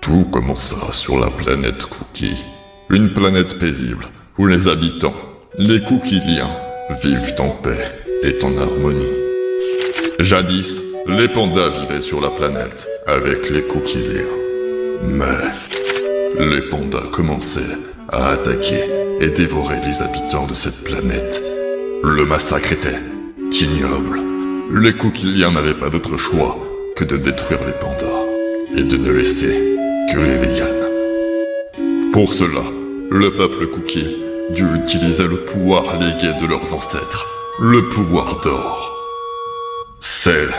Tout commença sur la planète Cookie, une planète paisible où les habitants, les Cookiliens, vivent en paix et en harmonie. Jadis, les pandas vivaient sur la planète avec les Cookiliens. Mais les pandas commençaient à attaquer et dévorer les habitants de cette planète. Le massacre était ignoble. Les Cookiliens n'avaient pas d'autre choix que de détruire les pandas et de ne laisser que les véganes. Pour cela, le peuple Cookie dut utiliser le pouvoir légué de leurs ancêtres, le pouvoir d'or. Celle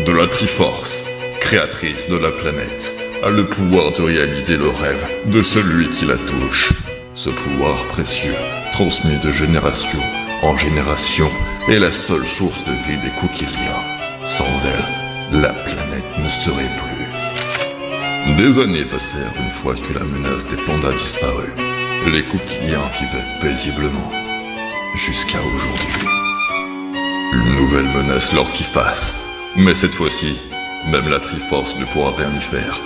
de la Triforce, créatrice de la planète, a le pouvoir de réaliser le rêve de celui qui la touche. Ce pouvoir précieux, transmis de génération en génération, est la seule source de vie des Cookiliens. Sans elle, la planète ne serait plus. Des années passèrent une fois que la menace des pandas disparut. Les Cookiliens vivaient paisiblement, jusqu'à aujourd'hui. Une nouvelle menace leur fit face, mais cette fois-ci, même la Triforce ne pourra rien y faire.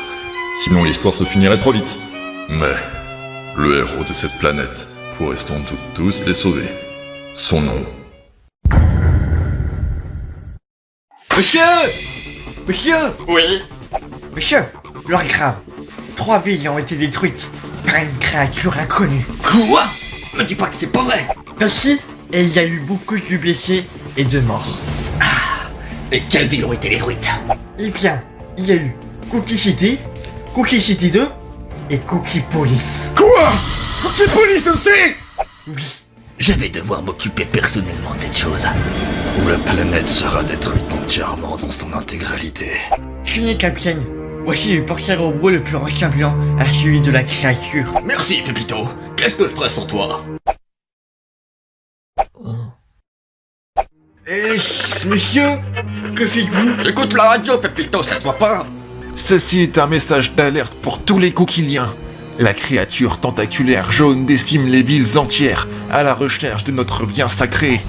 Sinon l'histoire se finirait trop vite. Mais le héros de cette planète pourrait sans doute tous les sauver. Son nom. Monsieur! Monsieur! Oui. Monsieur, l'heure est grave. 3 villes ont été détruites par une créature inconnue. Quoi? Me dis pas que c'est pas vrai. Ainsi, et il y a eu beaucoup de blessés et de morts. Et quelles villes ont été détruites? Eh bien, il y a eu Cookie City, Cookie City 2 et Cookie Police. Quoi? Cookie Police aussi? Oui. Je vais devoir m'occuper personnellement de cette chose. Ou la planète sera détruite entièrement dans son intégralité. Tenez, Capitaine. Voici le portier robot le plus ressemblant à celui de la créature. Merci, Pépito. Qu'est-ce que je ferais sans toi? Monsieur, que faites-vous? J'écoute la radio, Pépito, ça te voit pas? Ceci est un message d'alerte pour tous les Cookiliens. La créature tentaculaire jaune décime les villes entières à la recherche de notre bien sacré,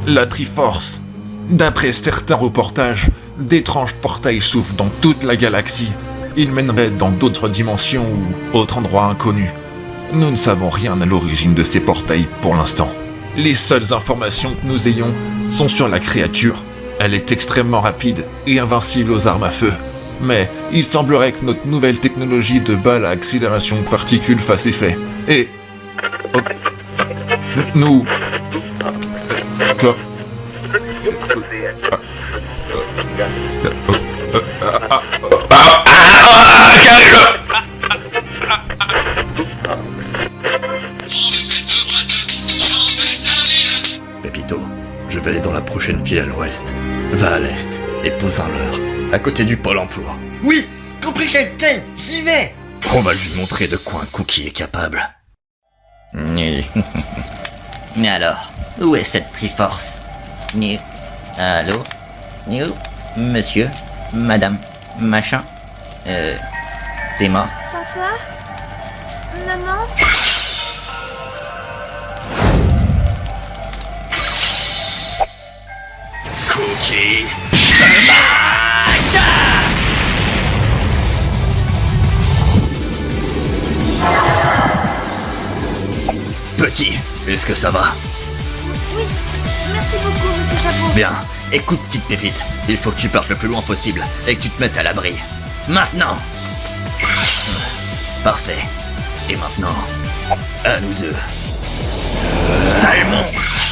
la Triforce. D'après certains reportages, d'étranges portails s'ouvrent dans toute la galaxie. Ils mèneraient dans d'autres dimensions ou autres endroits inconnus. Nous ne savons rien à l'origine de ces portails pour l'instant. Les seules informations que nous ayons sont sur la créature. Elle est extrêmement rapide et invincible aux armes à feu. Mais il semblerait que notre nouvelle technologie de balle à accélération de particules fasse effet. Et... nous... Pépito, je vais aller dans la prochaine ville à l'ouest. Va à l'est et pose un leurre, à côté du pôle emploi. Oui, compris, Capitaine, j'y vais. On va lui montrer de quoi un Cookie est capable. Mais alors, où est cette Triforce? Allô? Monsieur? Madame? Machin? T'es mort? Papa? Maman? Cookie, ça marche! Petit, est-ce que ça va? Oui, merci beaucoup, monsieur Chapeau. Bien, écoute petite pépite, il faut que tu partes le plus loin possible et que tu te mettes à l'abri. Maintenant! Parfait. Et maintenant, à nous deux. Sale monstre!